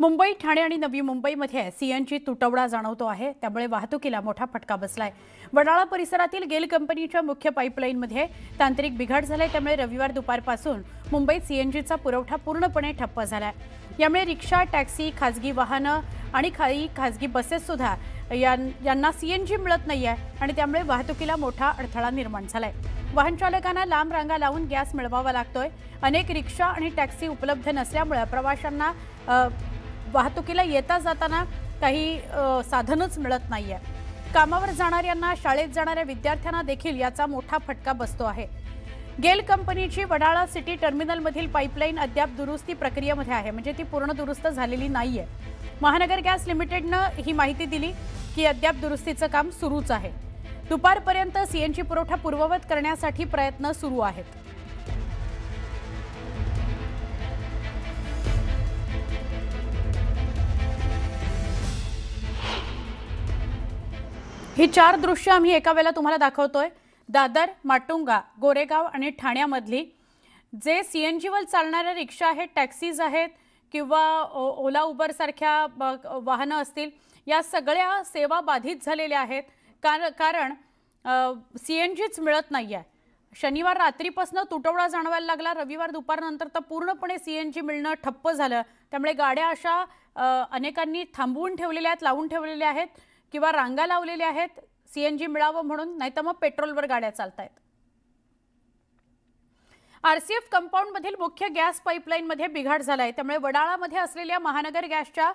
मुंबई, ठाणे आणि नवी मुंबईमध्ये सीएनजी तुटवडा जाणवतो आहे। त्यामुळे वाहतुकीला मोठा फटका बसलाय। वडाळा परिसरातील गेल कंपनीच्या मुख्य पाईपलाईनमध्ये तांत्रिक बिघाड झालाय। त्यामुळे रविवार दुपारपासून मुंबईत सीएनजीचा पुरवठा पूर्णपणे ठप्प झालाय। यामुळे रिक्षा, टॅक्सी, खासगी वाहनं आणि काही खासगी बसेस सुद्धा यांना सीएनजी मिळत नाहीये आणि त्यामुळे वाहतुकीला मोठा अडथळा निर्माण झालाय। वाहन चालकांना लांब रांगा लावून गॅस मिळवावा लागतोय। अनेक रिक्षा आणि टॅक्सी उपलब्ध नसल्यामुळे प्रवाशांना वाहतुकीला येता जाताना काही साधनच मिळत नाहीये। कामावर जाणाऱ्यांना, शाळेत जाणाऱ्या विद्यार्थ्यांना देखील याचा मोठा फटका बसतो आहे। गेल कंपनीची वडाळा सिटी टर्मिनलमधील पाईपलाईन अद्याप दुरुस्ती प्रक्रियेमध्ये आहे, म्हणजे ती पूर्ण दुरुस्त झालेली नाहीये। महानगर गॅस लिमिटेडनं ही माहिती दिली की अद्याप दुरुस्तीचं काम सुरूच आहे। दुपारपर्यंत सीएनजी पुरवठा पूर्ववत करण्यासाठी प्रयत्न सुरू आहेत। ही चार दृश्य आम्ही एका वेळेला तुम्हाला दाखवतोय। दादर, माटुंगा, गोरेगाव आणि ठाण्यामधली जे सीएनजीवर चालणाऱ्या रिक्षा आहेत, टॅक्सीज आहेत किंवा ओला उबर सारख्या वाहनं असतील, या सगळ्या सेवा बाधित झालेल्या आहेत। कारण सीएनजीच मिळत नाहीये। शनिवार रात्रीपासून तुटवडा जाणवायला लागला। रविवार दुपारनंतर तर पूर्णपणे सीएनजी मिळणं ठप्प झालं। त्यामुळे गाड्या अशा अनेकांनी थांबवून ठेवलेल्या आहेत, लावून ठेवलेल्या आहेत किंवा रांगा लावलेल्या आहेत सीएनजी मिळावं म्हणून, नाहीतर मग पेट्रोलवर गाड्या चालतायत। आरसीएफ कंपाऊंड मधील मुख्य गॅस पाईपलाईनमध्ये बिघाड झालाय। त्यामुळे वडाळामध्ये असलेल्या महानगर गॅसच्या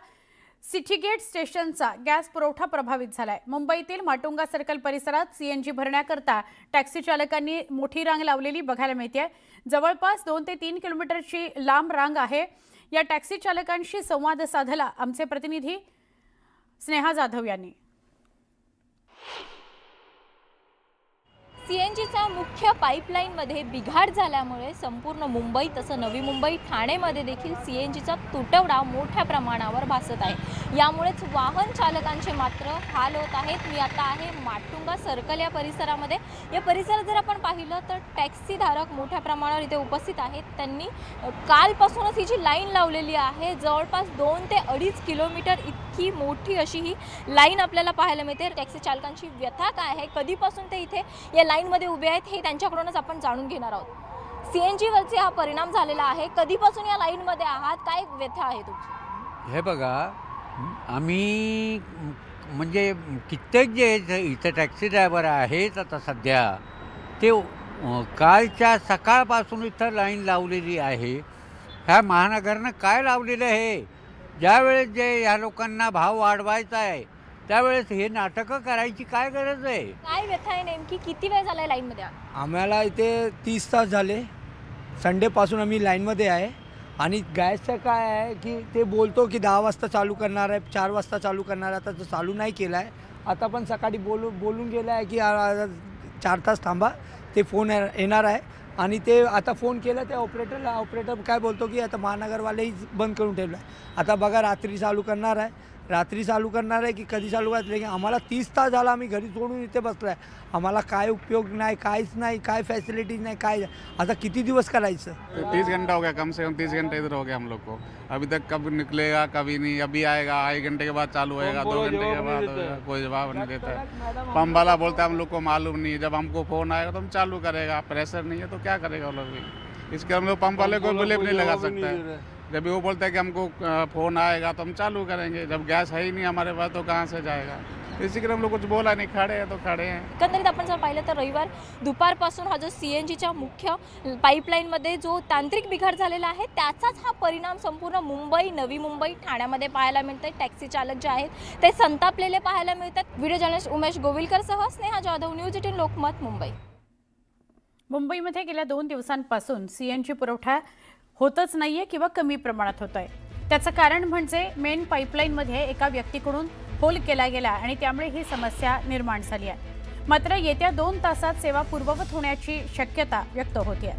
सिटी गेट स्टेशनचा गॅस पुरवठा प्रभावित झालाय। मुंबईतील माटुंगा सर्कल परिसरात सीएनजी भरण्याकरता टॅक्सी चालकांनी मोठी रांग लावलेली बघायला मिळते। जवळपास 2 ते 3 किलोमीटरची लांब रांग आहे। या टॅक्सी चालकांशी संवाद साधला आमचे प्रतिनिधी स्नेहा जाधव यांनी। सीएनजीचा मुख्य पाईपलाईनमध्ये बिघाड झाल्यामुळे संपूर्ण मुंबई तसं नवी मुंबई, ठाणेमध्ये देखील सीएनजीचा तुटवडा मोठ्या प्रमाणावर भासत आहे। यामुळेच वाहन चालकांचे मात्र हाल होत आहेत। मी आता आहे माटुंगा सर्कल या परिसरामध्ये। या परिसरात जर आपण पाहिलं तर टॅक्सीधारक मोठ्या प्रमाणावर इथे उपस्थित आहेत। त्यांनी कालपासूनच ही जी लाईन लावलेली आहे, जवळपास 2 ते 2.5 किलोमीटर इतकी मोठी अशी ही लाईन आपल्याला पाहायला मिळते। टॅक्सी चालकांची व्यथा काय आहे, कधीपासून ते इथे या लाईनमध्ये उभे आहेत, हे त्यांच्याकडूनच आपण जाणून घेणार आहोत। सीएनजीवरचे हा परिणाम झालेला आहे, कधीपासून या लाईनमध्ये आहात, काय व्यथा आहे तुमची? हे बघा, आम्ही म्हणजे कित्येक जे इथं टॅक्सी ड्रायव्हर आहेत आता सध्या, ते कालच्या सकाळपासून इथं लाईन लावलेली आहे। ह्या महानगरनं काय लावलेलं आहे, ज्यावेळेस जे ह्या लोकांना भाव वाढवायचा आहे त्यावेळेस हे नाटकं करायची काय गरज आहे? काय व्यथा आहे नेमकी, किती वेळ झालाय लाईनमध्ये? आम्हाला इथे 30 तास झाले। संडेपासून आम्ही लाईनमध्ये आहे आणि गॅसचं काय आहे की ते बोलतो की 10 वाजता चालू करणार आहे, 4 वाजता चालू करणार आहे। आता तो चालू नाही केला आहे। आता पण सकाळी बोलून गेला आहे की 4 तास थांबा, ते फोन येणार आहे। आणि ते आता फोन केला त्या ऑपरेटर काय बोलतो की आता महानगरवालेही बंद करून ठेवलं आहे। आता बघा रात्री चालू करणार आहे की कधी चालू करते। आम्हाला 30 तास झाला, आम्ही घरी सोडून इथे बसलो आहे। आम्हाला काय उपयोग नाही, काहीच नाही, काय फॅसिलिटीज नाही, काय आता किती दिवस करायचं? 30 घंटा हो गया, कम से कम 30 घंटे इधर हो गया हम लोग को। अभी तक कब निकलेगा, कभी नहीं। अभी आएगा, 1 घंटे के बाद चालू होएगा, 2 घंटे के बाद होएगा, कोई जवाब नहीं देता है। पंप वाला बोलता है हम लोग को मालूम नहीं, जब हमको फ़ोन आएगा तो हम चालू करेगा। प्रेशर नहीं है तो क्या करेगा वो लोग भी? इसके हम लोग पंप वाले को बिलीव नहीं लगा सकता है। जब भी वो बोलता है कि हमको फ़ोन आएगा तो हम चालू करेंगे, जब गैस है ही नहीं हमारे पास तो कहाँ से जाएगा? इसी के हम लोग कुछ बोला नहीं, खड़े हैं तो खड़े हैं। एकंदरीत आपण जर पाहिलं तर रविवार दुपारपासून हा जो सीएनजीच्या मुख्य पाईपलाईनमध्ये जो तांत्रिक बिघाड झालेला आहे, त्याचाच हा परिणाम संपूर्ण मुंबई, नवी मुंबई, ठाण्यामध्ये पाहायला मिळतंय। टॅक्सी चालक जे आहेत ते संतापलेले पाहायला मिळतात। व्हिडिओ जर्नलिस्ट उमेश गोविलकरसह स्नेहा जाधव, न्यूज 18 लोकमत, मुंबई। मुंबईमध्ये गेल्या 2 दिवसांपासून सीएनजी पुरवठा होतच नाहीये किंवा कमी प्रमाणात होतोय। त्याचं कारण म्हणजे मेन पाईपलाईनमध्ये एका व्यक्तीकडून होल केला गेला आणि त्यामुळे ही समस्या निर्माण झाली आहे। मात्र येत्या 2 तासात सेवा पूर्ववत होण्याची शक्यता व्यक्त होती आहे।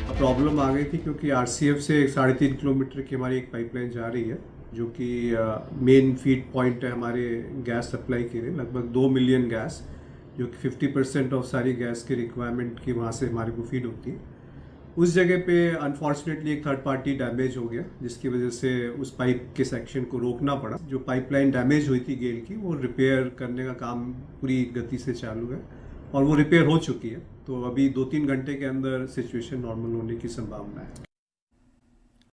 प्रॉब्लम आ गई थी क्योंकि आरसीएफ से 3.5 किलोमीटर की हमारी एक पाइपलाइन जा रही है, जो कि मेन फीड पॉइंट है हमारे गैस सप्लाई के लिए। लगभग 2 मिलियन गैस, जो कि 50% ऑफ सारी गैस की रिक्वायरमेंट की वहाँ से हमारे को फीड होती है। उस जगह पे अनफॉर्चुनेटली एक थर्ड पार्टी डैमेज हो गया, जिसकी वजह से उस पाइप के सेक्शन को रोकना पड़ा। जो पाइपलाइन डैमेज हुई थी गेल की, वो रिपेयर करने का काम पूरी गति से चालू है और वो रिपेयर हो चुकी है। तो अभी 2-3 घंटे के अंदर सिचुएशन नॉर्मल होने की संभावना है।